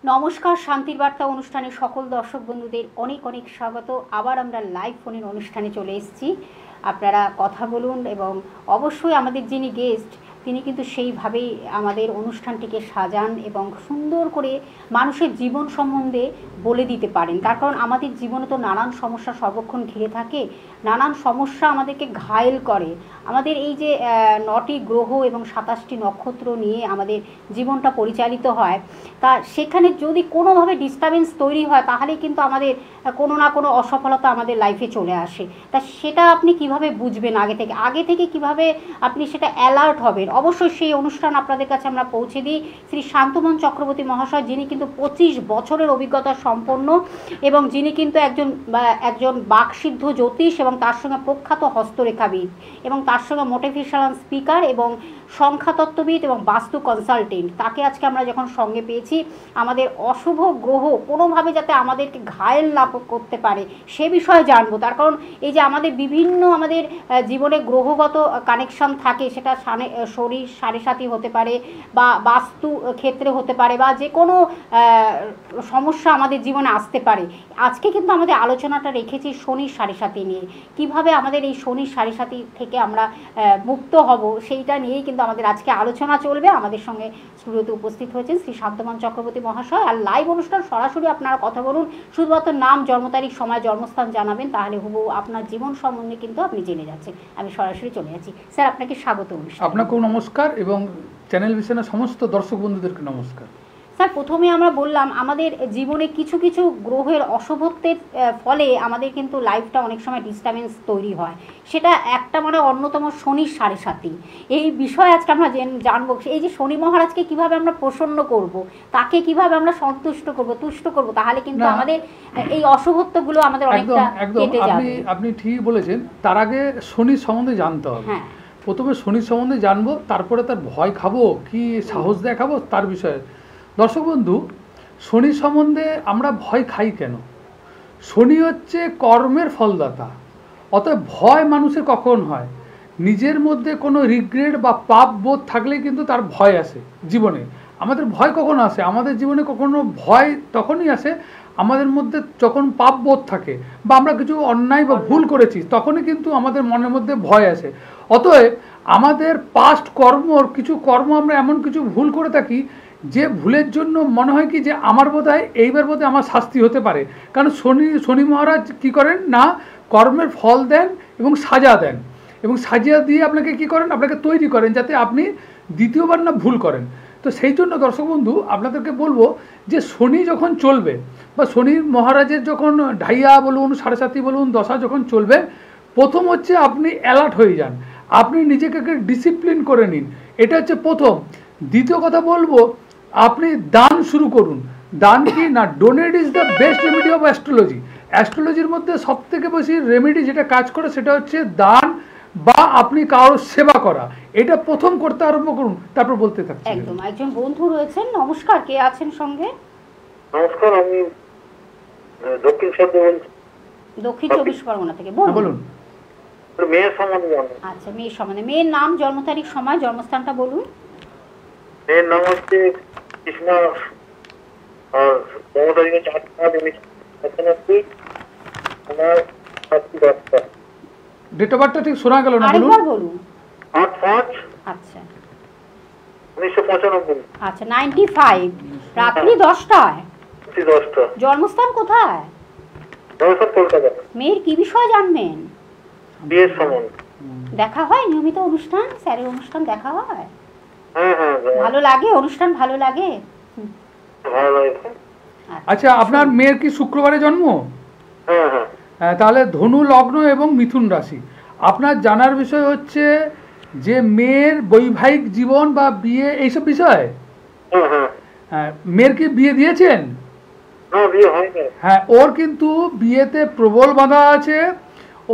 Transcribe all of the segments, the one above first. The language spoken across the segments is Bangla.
নমস্কার, শান্তির বার্তা অনুষ্ঠানে সকল দর্শক বন্ধুদের অনেক অনেক স্বাগত। আবার আমরা লাইভ ফোনের অনুষ্ঠানে চলে এসেছি। আপনারা কথা বলুন এবং অবশ্যই আমাদের যিনি গেস্ট তিনি কিন্তু সেইভাবেই আমাদের অনুষ্ঠানটিকে সাজান এবং সুন্দর করে মানুষের জীবন সম্বন্ধে বলে দিতে পারেন। তার কারণ আমাদের জীবনে তো নানান সমস্যা সর্বক্ষণ ঘিরে থাকে, নানান সমস্যা আমাদেরকে ঘায়েল করে। আমাদের এই যে 9টি গ্রহ এবং 27টি নক্ষত্র নিয়ে আমাদের জীবনটা পরিচালিত হয়, তা সেখানে যদি কোনোভাবে ডিস্টারবেন্স তৈরি হয় তাহলে কিন্তু আমাদের কোনো না কোনো অসফলতা আমাদের লাইফে চলে আসে। তা সেটা আপনি কিভাবে বুঝবেন আগে থেকে কিভাবে আপনি সেটা অ্যালার্ট হবেন? অবশ্যই সেই অনুষ্ঠান আপনাদের কাছে আমরা পৌঁছে দিই। শ্রী শান্তমন চক্রবর্তী মহাশয়, যিনি কিন্তু 25 বছরের অভিজ্ঞতা সম্পন্ন এবং যিনি কিন্তু একজন বাকসিদ্ধ জ্যোতিষ এবং তার সঙ্গে প্রখ্যাত হস্তরেখাবিদ এবং তার সঙ্গে মোটিভেশনাল স্পিকার এবং সংখ্যাতত্ত্ববিদ এবং বাস্তু কনসালটেন্ট। তাকে আজকে আমরা যখন সঙ্গে পেয়েছি, আমাদের অশুভ গ্রহ কোনোভাবে যাতে আমাদেরকে ঘায়েল না করতে পারে সে বিষয়ে জানবো। তার কারণ এই যে আমাদের বিভিন্ন আমাদের জীবনে গ্রহগত কানেকশন থাকে, সেটা শরীর সাড়ে সাথী হতে পারে বা বাস্তু ক্ষেত্রে হতে পারে বা যে কোনো সমস্যা আমাদের জীবনে আসতে পারে। আজকে কিন্তু আমাদের আলোচনাটা রেখেছি শনির সাড়ে সাথী নিয়ে। কিভাবে আমাদের এই শনির সাড়ে সাথী থেকে আমরা মুক্ত হব সেইটা নিয়েই কিন্তু আমাদের আজকে আলোচনা চলবে। আমাদের সঙ্গে স্টুডিওতে উপস্থিত হয়েছেন শ্রী শান্তমন চক্রবর্তী মহাশয়। আর লাইভ অনুষ্ঠান সরাসরি আপনারা কথা বলুন, শুধুমাত্র নাম, জন্ম তারিখ, সময়, জন্মস্থান জানাবেন, তাহলে হুবহু আপনার জীবন সম্বন্ধে কিন্তু আপনি জেনে যাচ্ছেন। আমি সরাসরি চলে যাচ্ছি। স্যার, আপনাকে স্বাগত। আপনাকেও নমস্কার এবং চ্যানেল ভিশনের সমস্ত দর্শক বন্ধুদেরকে নমস্কার। স্যার, প্রথমে আমরা বললাম আমাদের জীবনে কিছু কিছু গ্রহের অশুভত্বের ফলে আমাদের কিন্তু লাইফটা অনেক সময় ডিস্টারবেন্স তৈরি হয়। সেটা একটা অন্যতম শনির সাড়ে সাথী। এই বিষয়ে আজকে আমরা জানবো এই যে শনি মহারাজকে কিভাবে আমরা প্রসন্ন করব, তাকে কিভাবে আমরা সন্তুষ্ট করব, তুষ্ট করব, তাহলে কিন্তু আমাদের এই অশুভত্বগুলো আমাদের অনেকটা কেটে যাবে। আপনি ঠিক বলেছেন। তার আগে শনির সম্বন্ধে জানতে হবে। হ্যাঁ, প্রথমে শনির সম্বন্ধে জানবো, তারপরে তার ভয় খাবো কি সাহস দেখাবো তার বিষয়ে। দর্শক বন্ধু, শনি সম্বন্ধে আমরা ভয় খাই কেন? শনি হচ্ছে কর্মের ফলদাতা। অতএব ভয় মানুষের কখন হয়? নিজের মধ্যে কোনো রিগ্রেট বা পাপ বোধ থাকলে কিন্তু তার ভয় আসে জীবনে। আমাদের ভয় কখন আসে? আমাদের জীবনে কখনো ভয় তখনই আসে আমাদের মধ্যে যখন পাপ বোধ থাকে বা আমরা কিছু অন্যায় বা ভুল করেছি, তখনই কিন্তু আমাদের মনের মধ্যে ভয় আসে। অতএব আমাদের পাস্ট কিছু কর্ম আমরা এমন কিছু ভুল করে থাকি যে ভুলের জন্য মনে হয় কি যে আমার বোধহয় এইবার বোধহয় আমার শাস্তি হতে পারে। কারণ শনি মহারাজ কি করেন না, কর্মের ফল দেন এবং সাজা দেন, এবং সাজিয়া দিয়ে আপনাকে কি করেন, আপনাকে তৈরি করেন যাতে আপনি দ্বিতীয়বার না ভুল করেন। তো সেই জন্য দর্শক বন্ধু আপনাদেরকে বলবো যে শনি যখন চলবে বা শনি মহারাজের যখন ঢাইয়া বলুন, সাড়ে সাথী বলুন, দশা যখন চলবে, প্রথম হচ্ছে আপনি অ্যালার্ট হয়ে যান, আপনি নিজেকে ডিসিপ্লিন করে নিন। এটা হচ্ছে প্রথম। দ্বিতীয় কথা বলবো, আপনি দান শুরু করুন। দান কি না, donate is the best remedy of astrology. অ্যাস্ট্রোলজির মধ্যে সব থেকে বেশি রেমেডি যেটা কাজ করে সেটা হচ্ছে দান বা আপনি কারোর সেবা করা। এটা প্রথম করতে আরম্ভ করুন, তারপর বলতে থাকছি। একদম। একজন বন্ধু রয়েছেন, নমস্কার, কে আছেন সঙ্গে? নমস্কার, আমি দক্ষিণ 24 পরগনা থেকে। বলুন। মেয়ের সম্বন্ধে। আচ্ছা, মেয়ের সম্বন্ধে। মেয়ের নাম, জন্ম তারিখ, সময়, জন্মস্থানটা বলুন। মেয়ের নাম হচ্ছে কৃষ্ণা, আর জন্ম তারিখ হচ্ছে 8/5/1997। আমার 7/10। ডেট অফ বার্থটা ঠিক শোনা গেল না, বলুন। 8/5। আচ্ছা, 1995। আচ্ছা, 95 রাত্রি 10টায়। জন্মস্থান কোথায়? জন্মস্থান কলকাতা। মেয়ের কি বিষয় জানবেন? বিয়ের সম্বন্ধে। দেখা হয় নিয়মিত অনুষ্ঠান? স্যারের অনুষ্ঠান দেখা হয়? হ্যাঁ, ভালো লাগে অনুষ্ঠান? ভালো লাগে? ভালো লাগে। আচ্ছা, আপনার মেয়ের কি শুক্রবারে জন্ম? হ্যাঁ। তাহলে ধনু লগ্ন এবং মিথুন রাশি। আপনার জানার বিষয় হচ্ছে যে মেয়ের বৈবাহিক জীবন বা বিয়ে এইসব বিষয়। হ্যাঁ, মেয়ের কি বিয়ে দিয়েছেন? বিয়ে হয়নি। হ্যাঁ, ওর কিন্তু বিয়েতে প্রবল বাধা আছে।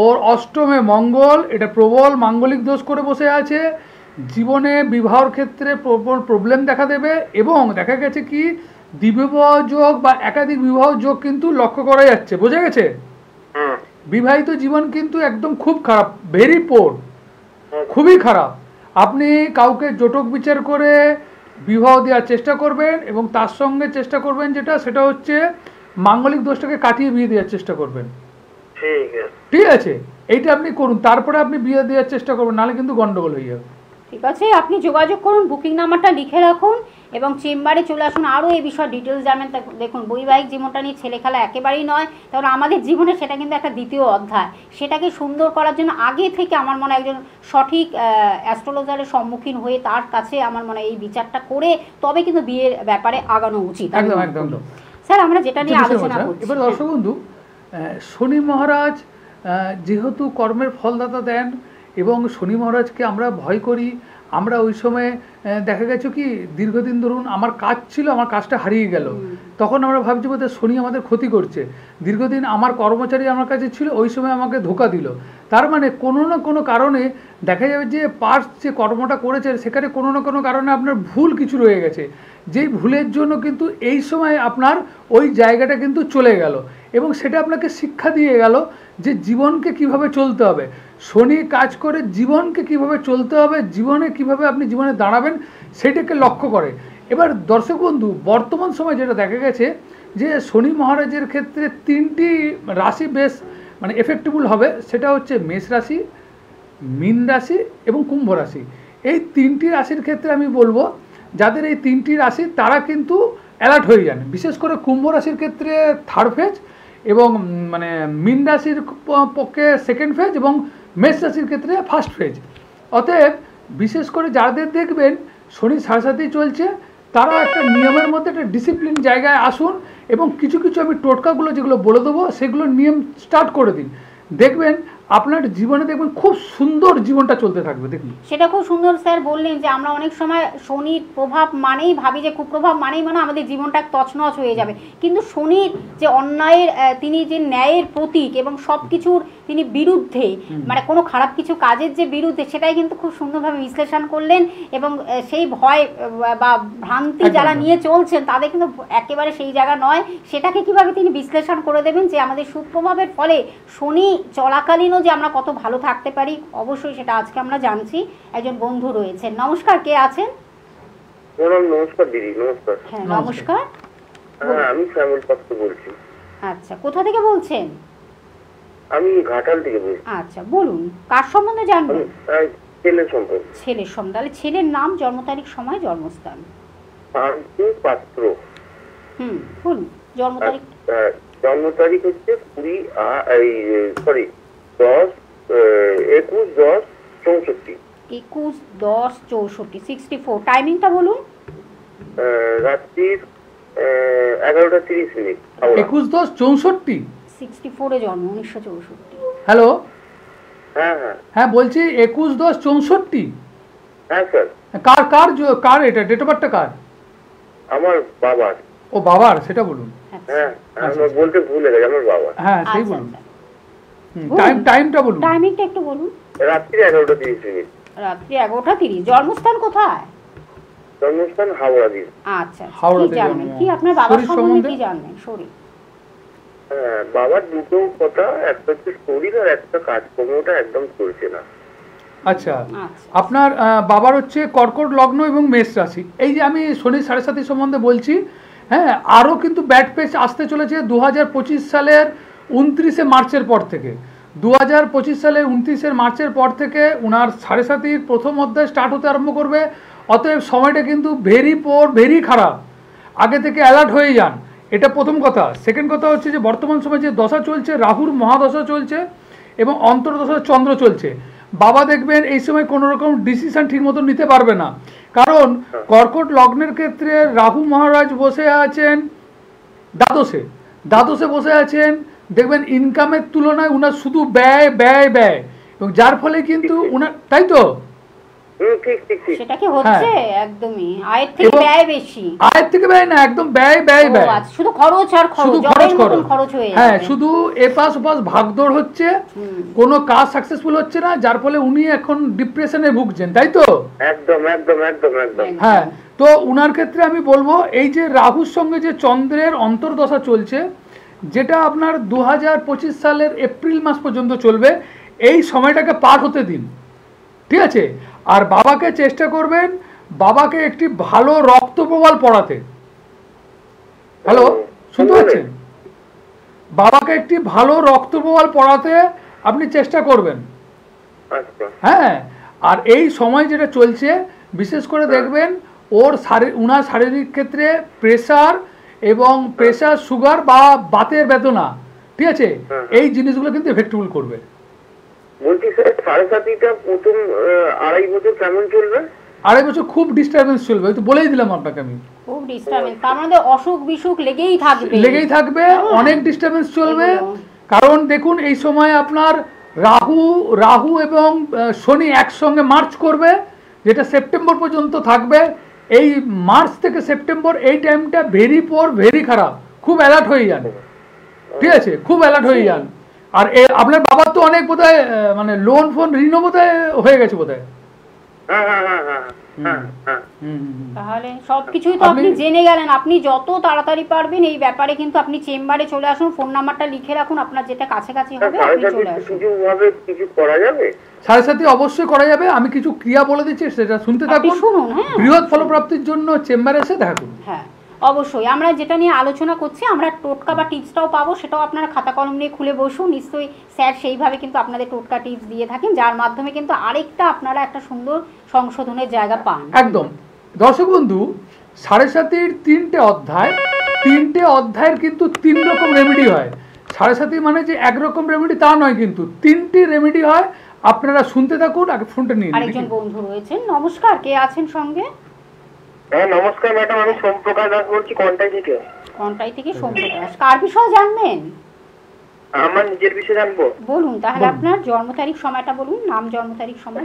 ওর অষ্টমে মঙ্গল, এটা প্রবল মাঙ্গলিক দোষ করে বসে আছে। জীবনে বিবাহর ক্ষেত্রে প্রবল প্রবলেম দেখা দেবে এবং দেখা গেছে কি দ্বিবিবাহ যোগ বা একাধিক বিবাহ যোগ কিন্তু লক্ষ্য করা যাচ্ছে, বোঝা গেছে? হুম। বিবাহিত জীবন কিন্তু একদম খুব খারাপ, ভেরি পোর, খুবই খারাপ। আপনি কাউকে জটক বিচার করে বিবাহ দেওয়ার চেষ্টা করবেন এবং তার সঙ্গে চেষ্টা করবেন সেটা হচ্ছে মাঙ্গলিক দোষটাকে কাটিয়ে বিয়ে দেওয়ার চেষ্টা করবেন। ঠিক আছে। ঠিক আছে, এইটা আপনি করুন, তারপরে আপনি বিয়ে দেওয়ার চেষ্টা করবেন, নাহলে কিন্তু গন্ডগোল হয়ে যাবে। ঠিক আছে, আপনি যোগাযোগ করুন, বুকিং নাম্বারটা লিখে রাখুন এবং চেম্বারে চলে আসুন, আরও এই বিষয়ে ডিটেলস জানেন। দেখুন, বৈবাহিক জীবনটা নিয়ে ছেলে খেলা একেবারেই নয়, কারণ আমাদের জীবনে সেটা কিন্তু একটা দ্বিতীয় অধ্যায়। সেটাকে সুন্দর করার জন্য আগে থেকে আমার মনে হয় একজন সঠিক অ্যাস্ট্রোলজারের সম্মুখীন হয়ে তার কাছে আমার মনে হয় এই বিচারটা করে তবে কিন্তু বিয়ের ব্যাপারে আগানো উচিত। একদম একদম। স্যার, আমরা যেটা নিয়ে আলোচনা করছি, এবার দর্শক বন্ধু, শনি মহারাজ যেহেতু কর্মের ফলদাতা দেন এবং শনি মহারাজকে আমরা ভয় করি, আমরা ওই সময় দেখা গেছে কি দীর্ঘদিন ধরুন আমার কাজ ছিল, আমার কাজটা হারিয়ে গেল, তখন আমরা ভাবছি বোধহয় শনি আমাদের ক্ষতি করছে। দীর্ঘদিন আমার কর্মচারী আমার কাছে ছিল, ওই সময় আমাকে ধোঁকা দিল। তার মানে কোনো না কোনো কারণে দেখা যাবে যে পাস্ট যে কর্মটা করেছে সেখানে কোনো না কোনো কারণে আপনার ভুল কিছু রয়ে গেছে, যেই ভুলের জন্য কিন্তু এই সময় আপনার ওই জায়গাটা কিন্তু চলে গেল এবং সেটা আপনাকে শিক্ষা দিয়ে গেল যে জীবনকে কিভাবে চলতে হবে। শনি কাজ করে জীবনকে কিভাবে চলতে হবে, জীবনে কিভাবে আপনি জীবনে দাঁড়াবেন সেটাকে লক্ষ্য করে। এবার দর্শক বন্ধু, বর্তমান সময় যেটা দেখা গেছে যে শনি মহারাজের ক্ষেত্রে 3টি রাশি বেশ মানে এফেক্টেবল হবে, সেটা হচ্ছে মেষ রাশি, মীন রাশি এবং কুম্ভ রাশি। এই 3টি রাশির ক্ষেত্রে আমি বলবো যাদের এই 3টি রাশি তারা কিন্তু অ্যালার্ট হয়ে যান। বিশেষ করে কুম্ভ রাশির ক্ষেত্রে 3rd ফেজ এবং মানে মীন রাশির পক্ষে 2nd ফেজ এবং মেষ রাশির ক্ষেত্রে 1st ফেজ। অতএব বিশেষ করে যাদের দেখবেন শনি সাড়ে চলছে তারা একটা নিয়মের মধ্যে একটা ডিসিপ্লিন জায়গায় আসুন এবং কিছু কিছু আমি টোটকাগুলো যেগুলো বলে দেবো সেগুলো নিয়ম স্টার্ট করে দিন, দেখবেন আপনার জীবনে দেখবেন খুব সুন্দর জীবনটা চলতে থাকবে। দেখুন, সেটা খুব সুন্দর স্যার বললেন যে আমরা অনেক সময় শনির প্রভাব মানেই ভাবি যে কুপ্রভাব মানেই মানে আমাদের জীবনটা তছনছ হয়ে যাবে, কিন্তু শনির যে অন্যায়ের তিনি যে ন্যায়ের প্রতীক এবং সব কিছুর তিনি বিরুদ্ধে, মানে কোনো খারাপ কিছু কাজের যে বিরুদ্ধে, সেটাই কিন্তু খুব সুন্দরভাবে বিশ্লেষণ করলেন এবং সেই ভয় বা ভ্রান্তি যারা নিয়ে চলছেন তাদের কিন্তু একেবারে সেই জায়গা নয়, সেটাকে কিভাবে তিনি বিশ্লেষণ করে দেবেন যে আমাদের সুপ্রভাবের ফলে শনি চলাকালীন যে আমরা কত ভালো থাকতে পারি। অবশ্যই সেটা আজকে আমরা জানছি। একজন বন্ধু রয়েছেন, নমস্কার, কে আছেন? নমস্কার দিদি। নমস্কার। হ্যাঁ নমস্কার। হ্যাঁ, আমি শ্যামল পাত্র বলছি। আচ্ছা, কোথা থেকে বলছেন? আমি ঘাটাল থেকে বলছি। আচ্ছা, বলুন কার সম্বন্ধে জানবেন? ছেলের সম্পর্কে। ছেলের সম্বন্ধে, তাহলে ছেলের নাম, জন্ম তারিখ, সময়, জন্মস্থান। শান্তি পাত্র। বলুন জন্ম তারিখ। জন্ম তারিখ হচ্ছে 21/10/64। 21/10/64, 64। টাইমিংটা বলুন। রাত্রির 11:30। 21/10/64। 64-এ জন্ম, 1964। হ্যালো, হ্যাঁ হ্যাঁ হ্যাঁ বলছি 21/10/64। হ্যাঁ স্যার। কার এটা ডেট অফ বার্থটা কার? আমার বাবার। ও বাবার, সেটা বলুন। হ্যাঁ, আমার বলতে ভুলে গেছে, আমার বাবা। হ্যাঁ সেই বলুন। টাইমটা বলুন। টাইমিংটা একটু বলুন। রাত্রি 11:30। রাত্রি 11:30। জন্মস্থান কোথায়? জন্মস্থান হাওড়াতে। আচ্ছা, কি জানবেন, কি আপনার বাবার সম্বন্ধে কি জানবেন? শরীর। হ্যাঁ, বাবার দুটো কথা, একটা হচ্ছে শরীর আর একটা কাজকর্মটা একদম চলছে না। আচ্ছা, আপনার বাবার হচ্ছে কর্কট লগ্ন এবং মেষ রাশি। এই যে আমি শনি 7.5 সম্বন্ধে বলছি, হ্যাঁ আরও কিন্তু ব্যাড পেজ আসতে চলেছে 2025 সালের 29শে মার্চের পর থেকে। 2025 সালের 29শে মার্চের পর থেকে ওনার 7.5 প্রথম অধ্যায় স্টার্ট হতে আরম্ভ করবে। অতএব সময়টা কিন্তু ভেরি পোর, ভেরি খারাপ, আগে থেকে অ্যালার্ট হয়ে যান, এটা প্রথম কথা। সেকেন্ড কথা হচ্ছে যে বর্তমান সময় যে দশা চলছে, রাহুর মহাদশা চলছে এবং অন্তর্দশা চন্দ্র চলছে। বাবা দেখবেন এই সময় কোনো রকম ডিসিশন ঠিক মতো নিতে পারবে না, কারণ কর্কট লগ্নের ক্ষেত্রে রাহু মহারাজ বসে আছেন দ্বাদশে বসে আছেন। দেখবেন ইনকামের তুলনায় উনার শুধু ব্যয় ব্যয় ব্যয়, এবং যার ফলে কিন্তু উনার, তাই তো ঠিক ঠিক ঠিক। সেটা কি হচ্ছে? একদমই আয়ের থেকে এবং ব্যয় বেশি। আয়ের থেকে ব্যয় না, একদম ব্যয় ব্যয় ও ব্যয়, আচ্ছা, শুধু খরচ আর শুধু খরচ, খরচ জলের মতন খরচ হয়ে হ্যাঁ, যাবে। শুধু এপাশ ওপাশ ভাগদৌড় হচ্ছে, কোনো কাজ সাকসেসফুল হচ্ছে না, যার ফলে উনি এখন ডিপ্রেশনে ভুগছেন, তাই তো? একদম একদম একদম একদম। হ্যাঁ, তো উনার ক্ষেত্রে আমি বলবো এই যে রাহুর সঙ্গে যে চন্দ্রের অন্তর্দশা চলছে, যেটা আপনার 2025 সালের এপ্রিল মাস পর্যন্ত চলবে, এই সময়টাকে পার হতে দিন, ঠিক আছে? আর বাবাকে চেষ্টা করবেন বাবাকে একটি ভালো রক্ত প্রবাল পড়াতে। হ্যালো, শুনতে পাচ্ছেন? বাবাকে একটি ভালো রক্ত প্রবাল পড়াতে আপনি চেষ্টা করবেন। আচ্ছা। হ্যাঁ, আর এই সময় যেটা চলছে বিশেষ করে দেখবেন উনার শারীরিক ক্ষেত্রে প্রেসার এবং প্রেসার সুগার বা বাতের বেদনা, ঠিক আছে, এই জিনিসগুলো কিন্তু এফেক্টেবল করবে। বলছি স্যার, 7.5টা প্রথম 2.5 বছর কেমন চলবে? 2.5 বছর খুব ডিস্টারবেন্স চলবে, ওই তো বলেই দিলাম আপনাকে আমি। খুব ডিস্টার্বেন্স, তার মানে অসুখ বিসুখ লেগেই থাকবে। লেগেই থাকবে, অনেক ডিস্টারবেন্স চলবে। এগুলো। কারণ দেখুন এই সময় আপনার রাহু এবং শনি একসঙ্গে মার্চ করবে, যেটা সেপ্টেম্বর পর্যন্ত থাকবে। এই মার্চ থেকে সেপ্টেম্বর এই টাইমটা ভেরি খারাপ, খুব অ্যালার্ট হয়ে যান, ঠিক আছে, খুব অ্যালার্ট হয়ে যান। আর আপনার বাবার তো অনেক বোধহয় মানে লোন ফোন ঋণও বোধহয় হয়ে গেছে বোধহয়। হ্যাঁ হ্যাঁ হ্যাঁ হ্যাঁ হ্যাঁ হ্যাঁ। তাহলে সবকিছুই তো আপনি জেনে গেলেন। আপনি যত তাড়াতাড়ি পারবেন এই ব্যাপারে কিন্তু আপনি চেম্বারে চলে আসুন, ফোন নাম্বারটা লিখে রাখুন, আপনার যেটা কাছাকাছি হবে আপনি চলে আসুন। কিছু ভাবে কিছু করা যাবে? 7.5 অবশ্যই করা যাবে। আমি কিছু ক্রিয়া বলে দিচ্ছি, সেটা শুনতে আপনি থাকুন। শুনুন, হ্যাঁ। বৃহৎ ফলপ্রাপ্তির জন্য চেম্বারে এসে দেখা করুন। হ্যাঁ অবশ্যই, আমরা যেটা নিয়ে আলোচনা করছি, আমরা টোটকা বা টিপসটাও পাবো, সেটাও আপনারা খাতা কলম নিয়ে খুলে বসুন। নিশ্চয়ই স্যার সেইভাবে কিন্তু আপনাদের টোটকা টিপস দিয়ে থাকেন, যার মাধ্যমে কিন্তু আরেকটা আপনারা একটা সুন্দর সংশোধনের জায়গা পান। একদম। দর্শক বন্ধু, 7.5-এর 3টে অধ্যায়ের কিন্তু 3 রকম রেমেডি হয়। 7.5 মানে যে একরকম রেমেডি তা নয়, কিন্তু 3টি রেমেডি হয়। আপনারা শুনতে থাকুন, আগে ফোনটা নিয়ে নিন। আরেকজন বন্ধু রয়েছেন, নমস্কার, কে আছেন সঙ্গে? হ্যাঁ নমস্কার ম্যাডাম, আমি সোমপ্রকাশ দাস বলছি কন্টাই থেকে। কন্টাই থেকে সোমপ্রকাশ, কার বিষয়ে জানবেন? আমার নিজের বিষয়ে জানবো। বলুন তাহলে, আপনার জন্ম তারিখ সময়টা বলুন, নাম, জন্ম তারিখ সময়।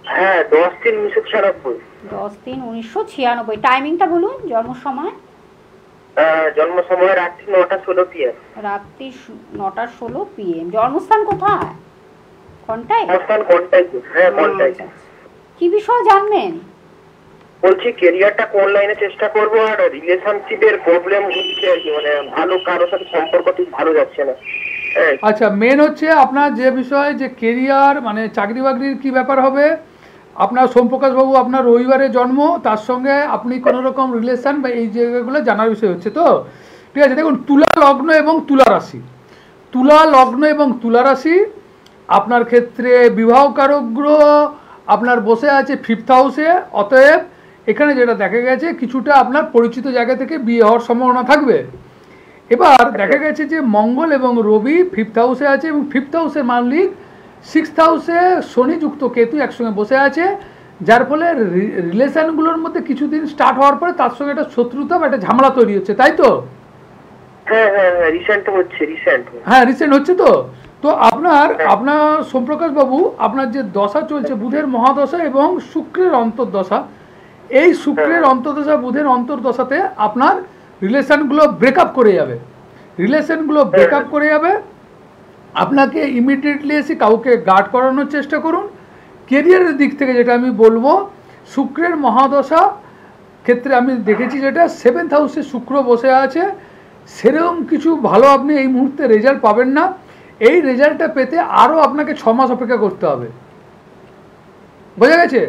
হ্যাঁ 10/3/1996। 10/3/1996। টাইমিংটা বলুন, জন্ম সময়। জন্ম সময় রাত্রি 9:16 PM। রাত্রি 9:16 PM। জন্মস্থান কোথায়? কন্টাই। অবস্থান কন্টাই। হ্যাঁ কন্টাই। কি বিষয় জানবেন? বলছি ক্যারিয়ারটা কোন লাইনে চেষ্টা করবো, আর রিলেশনশিপের প্রবলেম হচ্ছে আর কি, মানে ভালো কারোর সাথে সম্পর্ক ঠিক ভালো যাচ্ছে না। আচ্ছা, মেন হচ্ছে আপনার যে বিষয় যে কেরিয়ার মানে চাকরি বাকরির কি ব্যাপার হবে। আপনার সোমপ্রকাশ বাবু আপনার রবিবারে জন্ম, তার সঙ্গে আপনি কোনো রকম রিলেশন বা এই জায়গাগুলো জানার বিষয় হচ্ছে তো, ঠিক আছে। দেখুন, তুলা লগ্ন এবং তুলা রাশি আপনার ক্ষেত্রে বিবাহ কারক গ্রহ আপনার বসে আছে 5th হাউসে। অতএব এখানে যেটা দেখা গেছে, কিছুটা আপনার পরিচিত জায়গা থেকে বিয়ে হওয়ার সম্ভাবনা থাকবে। এবার দেখা গেছে যে মঙ্গল এবং রবি 5th হাউসে আছে, এবং 5th হাউসের মালিক 6th হাউসে শনি যুক্ত কেতু একসঙ্গে বসে আছে, যার ফলে রিলেশনগুলোর মধ্যে কিছুদিন স্টার্ট হওয়ার পরে তার সঙ্গে একটা শত্রুতা বা একটা ঝামেলা তৈরি হচ্ছে, তাই তো? হ্যাঁ হ্যাঁ হ্যাঁ রিসেন্ট হচ্ছে তো। তো আপনার সোমপ্রকাশ বাবু আপনার যে দশা চলছে বুধের মহাদশা এবং শুক্রের অন্তর্দশা, এই শুক্রের অন্তর্দশা বুধের অন্তর্দশাতে আপনার রিলেশনগুলো ব্রেকআপ করে যাবে। আপনাকে ইমিডিয়েটলি এসে কাউকে গার্ড করানোর চেষ্টা করুন। কেরিয়ারের দিক থেকে যেটা আমি বলবো, শুক্রের মহাদশা ক্ষেত্রে আমি দেখেছি যেটা 7th হাউসে শুক্র বসে আছে, সেরকম কিছু ভালো আপনি এই মুহূর্তে রেজাল্ট পাবেন না। এই রেজাল্টটা পেতে আরও আপনাকে 6 মাস অপেক্ষা করতে হবে, বোঝা গেছে?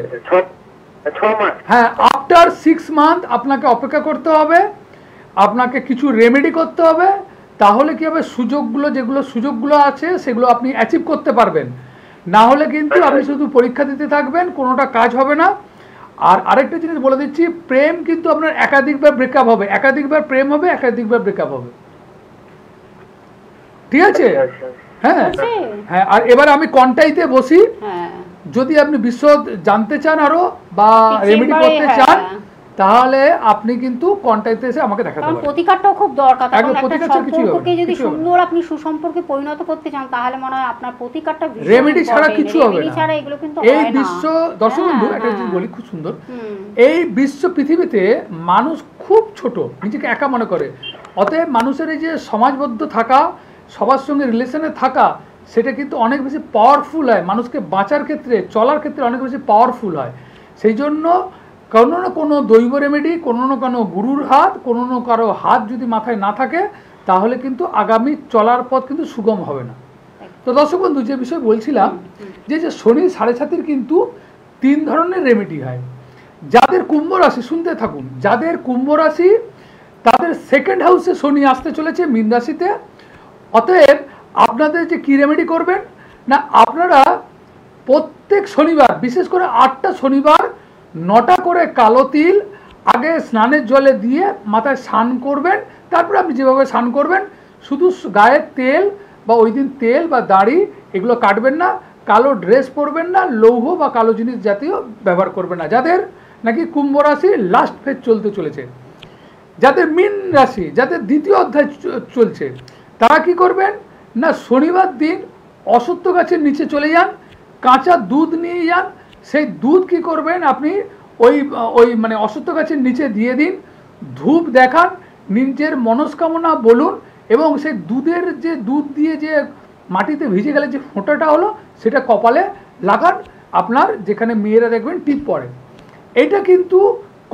6 মাস। হ্যাঁ, আফটার 6 মান্থ আপনাকে অপেক্ষা করতে হবে, আপনাকে কিছু রেমেডি করতে হবে। তাহলে কি হবে, যেগুলো সুযোগগুলো আছে সেগুলো আপনি অ্যাচিভ করতে পারবেন। না হলে কিন্তু আপনি শুধু পরীক্ষা দিতে থাকবেন, কোনোটা কাজ হবে না। আর আরেকটা জিনিস বলে দিচ্ছি, প্রেম কিন্তু আপনার একাধিকবার ব্রেকআপ হবে, একাধিকবার প্রেম হবে, একাধিকবার ব্রেকআপ হবে, ঠিক আছে? হ্যাঁ হ্যাঁ। আর এবার আমি কন্টাইতে বসি, যদি আপনি বিশদ জানতে চান আরো বা রেমেডি করতে চান, তাহলে আপনি কিন্তু কন্ট্যাক্টে এসে আমাকে দেখাতে কারণ পারেন। প্রতিকারটাও খুব দরকার। একদম, কারণ একটা প্রতিকার ছাড়া কিছুই হবে না, সম্পর্ককে যদি কিছুই হবে না। সুন্দর আপনি সুসম্পর্কে পরিণত করতে চান তাহলে মনে হয় আপনার প্রতিকারটা ভীষণ রেমেডি ছাড়া important। কিছু হবে রেমেডি না। ছাড়া এগুলো কিন্তু এই হয় না। বিশ্ব দর্শক বন্ধু একটা হ্যাঁ, জিনিস বলি খুব সুন্দর, হুম, এই বিশ্ব পৃথিবীতে মানুষ খুব ছোট, নিজেকে একা মনে করে। অতএব মানুষের এই যে সমাজবদ্ধ থাকা, সবার সঙ্গে রিলেশনে থাকা, সেটা কিন্তু অনেক বেশি পাওয়ারফুল হয়, মানুষকে বাঁচার ক্ষেত্রে, চলার ক্ষেত্রে অনেক বেশি পাওয়ারফুল হয়। সেই জন্য কোনো না কোনো দৈব রেমেডি, কোনো না কোনো গুরুর হাত, কোনো না কারো হাত যদি মাথায় না থাকে তাহলে কিন্তু আগামী চলার পথ কিন্তু সুগম হবে না। তো দর্শক বন্ধু, যে বিষয় বলছিলাম, যে শনি সাড়ে সাতির কিন্তু 3 ধরনের রেমেডি হয়। যাদের কুম্ভ রাশি, শুনতে থাকুন, যাদের কুম্ভ রাশি তাদের সেকেন্ড হাউসে শনি আসতে চলেছে মীন রাশিতে। অতএব আপনাদের যে কী রেমেডি করবেন না, আপনারা প্রত্যেক শনিবার, বিশেষ করে 8টা শনিবার 9টা করে কালো তিল আগে স্নানের জলে দিয়ে মাথায় স্নান করবেন। তারপরে আপনি যেভাবে স্নান করবেন, শুধু গায়ে তেল বা ওই দিন তেল বা দাড়ি এগুলো কাটবেন না, কালো ড্রেস পরবেন না, লৌহ বা কালো জিনিস জাতীয় ব্যবহার করবেন না। যাদের নাকি কুম্ভ রাশি লাস্ট ফেজ চলতে চলেছে, যাদের মীন রাশি, যাদের দ্বিতীয় অধ্যায় চলছে, তারা কি করবেন না, শনিবার দিন অশ্বত্থ গাছের নিচে চলে যান, কাঁচা দুধ নিয়ে যান। সেই দুধ কি করবেন, আপনি ওই মানে অশ্বত্থ গাছের নিচে দিয়ে দিন, ধূপ দেখান, নিজের মনস্কামনা বলুন, এবং সেই দুধের যে দুধ দিয়ে যে মাটিতে ভিজে গেলে যে ফোঁটাটা হলো সেটা কপালে লাগান, আপনার যেখানে মেয়েরা দেখবেন টিপ পড়ে। এইটা কিন্তু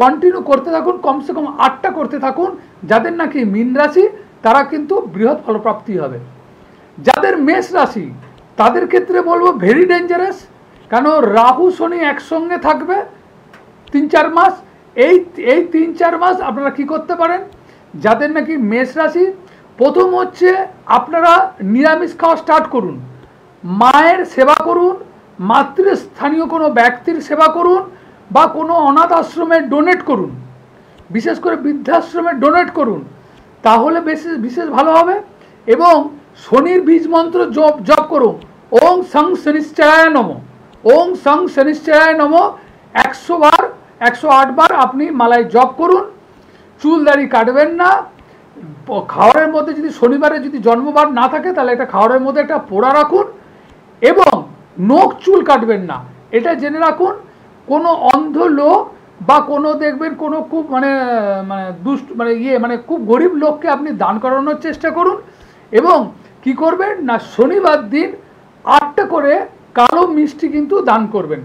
কন্টিনিউ করতে থাকুন, কমসে কম 8টা করতে থাকুন। যাদের নাকি মীন রাশি তারা কিন্তু বৃহৎ ফলপ্রাপ্তি হবে। যাদের মেষ রাশি তাদের ক্ষেত্রে বলবো ভেরি ডেঞ্জারাস, কেন রাহু শনি একসঙ্গে থাকবে 3-4 মাস। এই 3-4 মাস আপনারা কি করতে পারেন, যাদের নাকি মেষ রাশি, প্রথম হচ্ছে আপনারা নিরামিষ খাওয়া স্টার্ট করুন, মায়ের সেবা করুন, মাতৃস্থানীয় কোনো ব্যক্তির সেবা করুন, বা কোনো অনাথ আশ্রমে ডোনেট করুন, বিশেষ করে বৃদ্ধাশ্রমে ডোনেট করুন, তাহলে বিশেষ ভালো হবে। এবং শনির বীজ মন্ত্র জপ করুন, ওং সং শনিশ্চরায় নমঃ, ওং সং শনিশ্চরায় নমঃ 100 বার, 108 বার আপনি মালায় জপ করুন। চুল দাড়ি কাটবেন না। খাওয়ারের মধ্যে যদি শনিবারে যদি জন্মবার না থাকে তাহলে একটা খাওয়ারের মধ্যে একটা পোড়া রাখুন, এবং নখ চুল কাটবেন না। এটা জেনে রাখুন, কোনো অন্ধ লোক বা কোনো দেখবেন কোনো খুব মানে দুষ্ট মানে খুব গরিব লোককে আপনি দান করানোর চেষ্টা করুন। এবং কি করবেন না, শনিবার দিন 8টা করে কালো মিষ্টি কিন্তু দান করবেন।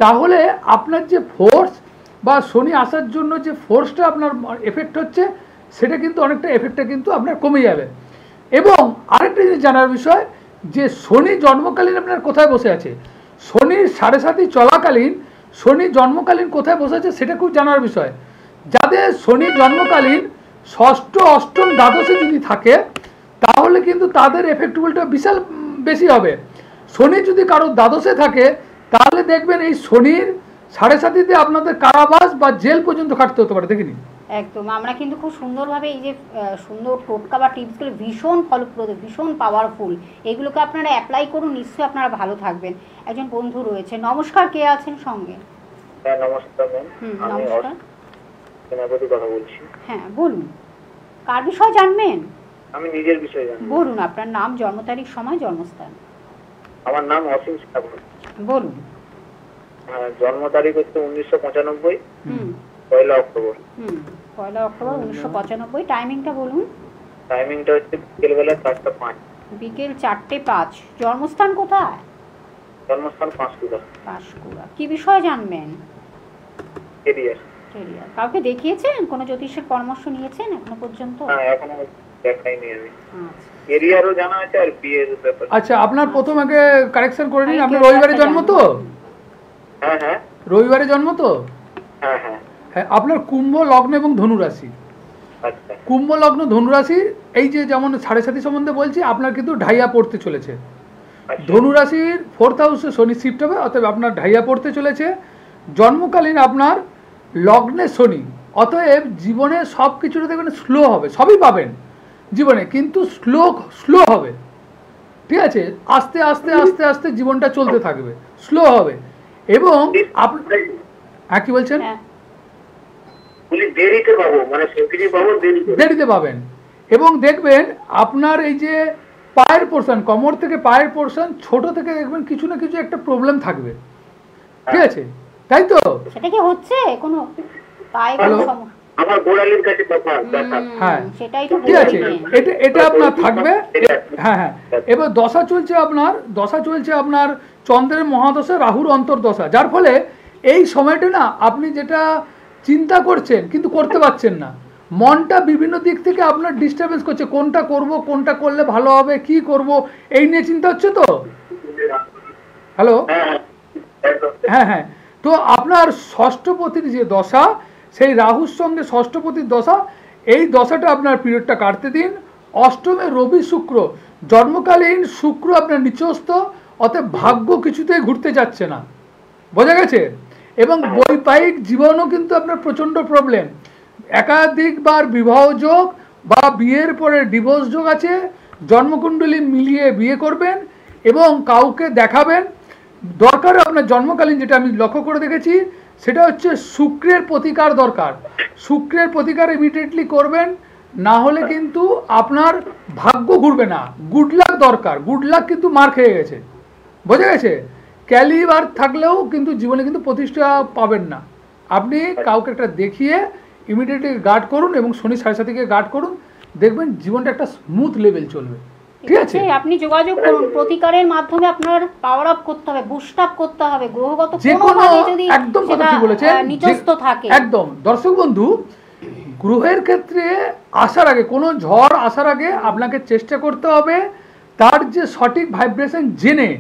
তাহলে আপনার যে ফোর্স বা শনি আসার জন্য যে ফোর্সটা আপনার এফেক্ট হচ্ছে, সেটা কিন্তু অনেকটা এফেক্টটা কিন্তু আপনার কমে যাবে। এবং আরেকটা জিনিস জানার বিষয়, যে শনি জন্মকালীন আপনার কোথায় বসে আছে, শনির 7.5 চলাকালীন শনি জন্মকালীন কোথায় বসে আছে সেটা খুব জানার বিষয়। যাদের শনি জন্মকালীন 6ষ্ঠ, 8ম, দ্বাদশে যদি থাকে তাহলে কিন্তু তাদের এফেক্টেবলটা বিশাল বেশি হবে। শনি যদি কারো দ্বাদশে থাকে তাহলে দেখবেন এই শনির 7.5-তে আপনাদের কারাবাস বা জেল পর্যন্ত খাটতে হতে পারে, দেখিনি? একদম। আমরা কিন্তু খুব সুন্দরভাবে এই যে সুন্দর টোটকা বা টিপসগুলো ভীষণ ফলপ্রদ, ভীষণ পাওয়ারফুল, এগুলোকে আপনারা অ্যাপ্লাই করুন, নিশ্চয়ই আপনারা ভালো থাকবেন। একজন বন্ধু রয়েছে, নমস্কার, কে আছেন সঙ্গে? হ্যাঁ নমস্কার ম্যাম, আমি নমস্কার। সেনাপতি কথা বলছি। হ্যাঁ বলুন, কার বিষয় জানবেন? আমি নিজের বিষয়ে জানি। বলুন আপনার নাম, জন্ম তারিখ, সময়, জন্মস্থান। আমার নাম অসীম সেনাপতি। বলুন। জন্ম তারিখ হচ্ছে 1995, হুম 1 অক্টোবর। 1 অক্টোবর 1995। টাইমিংটা বলুন। টাইমিংটা হচ্ছে বিকেলবেলা 4টা 5। বিকেল 4টে 5। জন্মস্থান কোথায়? জন্মস্থান পাঁশকুড়া। পাঁশকুড়া। কি বিষয়ে জানবেন? কেরিয়ার। কেরিয়ার। কাউকে দেখিয়েছেন, কোনো জ্যোতিষের পরামর্শ নিয়েছেন এখনো পর্যন্ত? হ্যাঁ এখনো দেখাইনি আমি। আচ্ছা। কেরিয়ারও জানা আছে আর বিয়ের ব্যাপার। আচ্ছা, আপনার প্রথম আগে কারেকশন করে নিন, আপনি রবিবারে জন্ম তো? হ্যাঁ হ্যাঁ। রবিবারে জন্ম তো? হ্যাঁ হ্যাঁ। হ্যাঁ, আপনার কুম্ভ লগ্ন এবং ধনু রাশি। আচ্ছা। কুম্ভ লগ্ন ধনু রাশি, এই যে যেমন 7.5 সম্বন্ধে বলছি, আপনার কিন্তু ঢাইয়া পড়তে চলেছে। ধনু রাশির 4th হাউসে শনি শিফট হবে, অতএব আপনার ঢাইয়া পড়তে চলেছে। জন্মকালীন আপনার লগ্নে শনি, অতএব জীবনে সব কিছুটা দেখবেন স্লো হবে, সবই পাবেন জীবনে, কিন্তু স্লো হবে, ঠিক আছে? আস্তে আস্তে আস্তে আস্তে জীবনটা চলতে থাকবে, স্লো হবে। এবং আপনি, হ্যাঁ কি বলছেন? দেরিতে পাবো, মানে সেন্সিটিভ পাবো দেরিতে পাবেন। এবং দেখবেন আপনার এই যে পায়ের পোর্শন, কোমর থেকে পায়ের পোর্শন, ছোট থেকে দেখবেন কিছু না কিছু একটা প্রবলেম থাকবে, ঠিক আছে? তাই তো? সেটা কি হচ্ছে কোনো পায়ে কোনো সমস্যা? আমার গোড়ালির কাছে ব্যথা। হ্যাঁ সেটাই তো ঠিক আছে, এটা আপনার থাকবে। হ্যাঁ হ্যাঁ, এবার দশা চলছে আপনার চন্দ্রের মহাদশা, রাহুর অন্তর্দশা, যার ফলে এই সময়টা না আপনি যেটা চিন্তা করছেন কিন্তু করতে পারছেন না, মনটা বিভিন্ন দিক থেকে আপনার ডিস্টারবেন্স করছে, কোনটা করব, কোনটা করলে ভালো হবে, কি করব, এই নিয়ে চিন্তা হচ্ছে তো। হ্যালো, হ্যাঁ হ্যাঁ, তো আপনার ষষ্ঠপতির যে দশা, সেই রাহুর সঙ্গে ষষ্ঠপতির দশা, এই দশাটা আপনার পিরিয়ডটা কাটতে দিন। অষ্টমে রবি শুক্র, জন্মকালীন শুক্র আপনার নিচস্থ, অতএব ভাগ্য কিছুতেই ঘুরতে যাচ্ছে না, বোঝা গেছে? এবং বৈবাহিক জীবনও কিন্তু আপনার প্রচণ্ড প্রবলেম, একাধিকবার বিবাহ যোগ বা বিয়ের পরে ডিভোর্স যোগ আছে। জন্মকুণ্ডলী মিলিয়ে বিয়ে করবেন এবং কাউকে দেখাবেন, দরকার আপনার জন্মকালীন, যেটা আমি লক্ষ্য করে দেখেছি সেটা হচ্ছে শুক্রের প্রতিকার দরকার। শুক্রের প্রতিকার ইমিডিয়েটলি করবেন, না হলে কিন্তু আপনার ভাগ্য ঘুরবে না। গুড লাক দরকার, গুড লাক কিন্তু মার খেয়ে গেছে, বোঝা গেছে? ক্যালিবার থাকলেও কিন্তু জীবনে কিন্তু প্রতিষ্ঠা পাবেন না। আপনি কাউকে একটা দেখিয়ে ইমিডিয়েটলি গার্ড করুন এবং শনি সাড়ে সাথীকে গার্ড করুন, দেখবেন জীবনটা একটা স্মুথ লেভেল চলবে, ঠিক আছে? আপনি যোগাযোগ করুন, প্রতিকারের মাধ্যমে আপনার পাওয়ার আপ করতে হবে, বুস্ট আপ করতে হবে গ্রহগত কোনোভাবে যদি একদম কথা ঠিক বলেছেন, নিচস্থ থাকে। একদম দর্শক বন্ধু, গ্রহের ক্ষেত্রে আসার আগে, কোনো ঝড় আসার আগে আপনাকে চেষ্টা করতে হবে তার যে সঠিক ভাইব্রেশন জেনে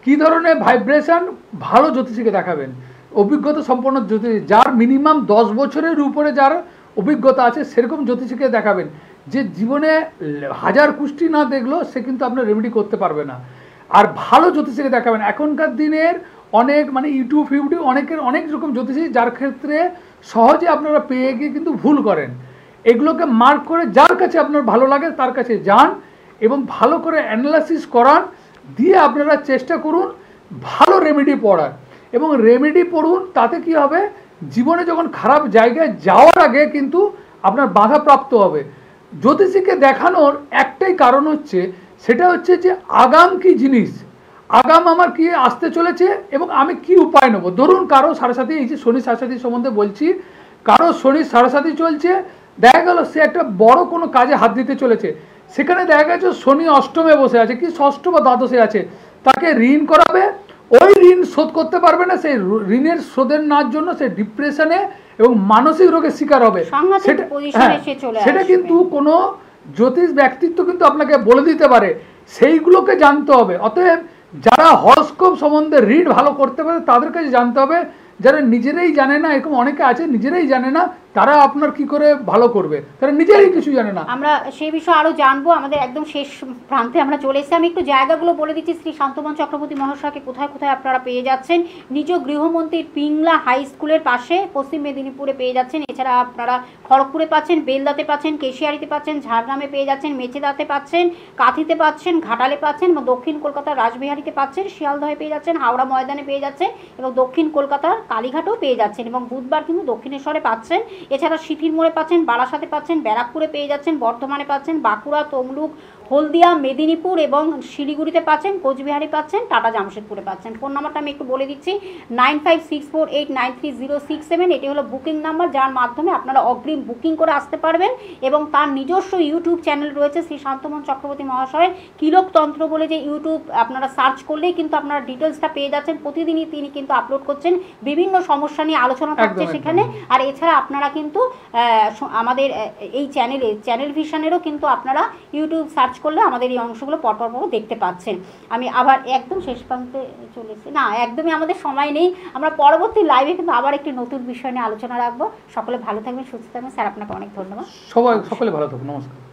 কি ধরনের ভাইব্রেশন, ভালো জ্যোতিষীকে দেখাবেন, অভিজ্ঞতা সম্পন্ন জ্যোতিষী, যার মিনিমাম 10 বছরের উপরে যার অভিজ্ঞতা আছে সেরকম জ্যোতিষীকে দেখাবেন। যে জীবনে হাজার কুষ্টি না দেখলো সে কিন্তু আপনার রেমেডি করতে পারবে না। আর ভালো জ্যোতিষীকে দেখাবেন। এখনকার দিনের অনেক মানে ইউটিউব অনেকের অনেক রকম জ্যোতিষী, যার ক্ষেত্রে সহজে আপনারা পেয়ে গিয়ে কিন্তু ভুল করেন। এগুলোকে মার্ক করে যার কাছে আপনার ভালো লাগে তার কাছে যান এবং ভালো করে অ্যানালাইসিস করান, দিয়ে আপনারা চেষ্টা করুন ভালো রেমেডি পড়ার। এবং রেমেডি পড়ুন, তাতে কি হবে, জীবনে যখন খারাপ জায়গায় যাওয়ার আগে কিন্তু আপনার বাধাপ্রাপ্ত হবে। জ্যোতিষীকে দেখানোর একটাই কারণ হচ্ছে, সেটা হচ্ছে যে আগাম কি জিনিস, আগাম আমার কি আসতে চলেছে এবং আমি কি উপায় নেব। ধরুন কারো সাড়ে সাথী, এই যে শনি সাড়ে সাথী সম্বন্ধে বলছি, কারো শনি সাড়ে সাথী চলছে, দেখা গেল সে একটা বড় কোনো কাজে হাত দিতে চলেছে, সেখানে দেখা গেছে শনি অষ্টমে বসে আছে, কি ষষ্ঠ বা দ্বাদশে আছে, তাকে ঋণ করাবে, ওই ঋণ শোধ করতে পারবে না, সেই ঋণের শোধের নেওয়ার জন্য সে ডিপ্রেশনে এবং মানসিক রোগের শিকার হবে। সেটা কিন্তু কোনো জ্যোতিষ ব্যক্তিত্ব কিন্তু আপনাকে বলে দিতে পারে, সেইগুলোকে জানতে হবে। অতএব যারা হরস্কোপ সম্বন্ধে রিড ভালো করতে পারে তাদের কাছে জানতে হবে। যারা নিজেরাই জানে না, এরকম অনেকে আছে নিজেরাই জানে না, তারা আপনার কি করে ভালো করবে, তারা নিজেরাই কিছু জানে না। আমরা সেই বিষয়ে আরো জানবো, আমাদের একদম শেষ প্রান্তে আমরা চলে এসেছি। আমি একটু জায়গাগুলো বলে দিচ্ছি। শ্রী শান্তমন চক্রবর্তী মহাশয়কে কোথায় কোথায় আপনারা পেয়ে যাচ্ছেন। নিজ গৃহমন্ত্রীর পিংলা হাই স্কুলের পাশে পশ্চিম মেদিনীপুরে পেয়ে যাচ্ছেন। এছাড়া আপনারা খড়গপুরে পাচ্ছেন, বেলদাতে পাচ্ছেন, কেশিয়ারিতে পাচ্ছেন, ঝাড়গ্রামে পেয়ে যাচ্ছেন, মেচেদাতে পাচ্ছেন, কাঁথিতে পাচ্ছেন, ঘাটালে পাচ্ছেন, এবং দক্ষিণ কলকাতার রাসবিহারীতে পাচ্ছেন, শিয়ালদহে পেয়ে যাচ্ছেন, হাওড়া ময়দানে পেয়ে যাচ্ছেন, এবং দক্ষিণ কলকাতার কালীঘাটেও পেয়ে যাচ্ছেন, এবং বুধবার কিন্তু দক্ষিণেশ্বরে পাচ্ছেন। এছাড়া সিঠির মোড়ে পাচ্ছেন, বারাসাতে পাচ্ছেন, ব্যারাকপুরে পেয়ে যাচ্ছেন, বর্ধমানে পাচ্ছেন, বাঁকুড়া, তমলুক, হলদিয়া, মেদিনীপুর এবং শিলিগুড়িতে পাচ্ছেন, কোচবিহারে পাচ্ছেন, টাটা জামশেদপুরে পাচ্ছেন। ফোন নাম্বারটা আমি একটু বলে দিচ্ছি, 9564893067। এটি হলো বুকিং নাম্বার, যার মাধ্যমে আপনারা অগ্রিম বুকিং করে আসতে পারবেন। এবং তার নিজস্ব ইউটিউব চ্যানেল রয়েছে শ্রী শান্তমন চক্রবর্তী মহাশয়ের, কিলোকতন্ত্র বলে, যে ইউটিউব আপনারা সার্চ করলেই কিন্তু আপনারা ডিটেলসটা পেয়ে যাচ্ছেন। প্রতিদিনই তিনি কিন্তু আপলোড করছেন, বিভিন্ন সমস্যা নিয়ে আলোচনা থাকছে সেখানে। আর এছাড়া আপনারা কিন্তু আমাদের এই চ্যানেল ভিশনেরও কিন্তু আপনারা ইউটিউব সার্চ করলে আমাদের এই অংশগুলো পরপর দেখতে পাচ্ছেন। আমি আবার একদম শেষ প্রান্তে চলেছি, না একদমই আমাদের সময় নেই। আমরা পরবর্তী লাইভে কিন্তু আবার একটি নতুন বিষয় নিয়ে আলোচনা রাখবো। সকলে ভালো থাকবেন, সুস্থ থাকবেন। স্যার আপনাকে অনেক ধন্যবাদ। সকলে ভালো থাকুন, নমস্কার।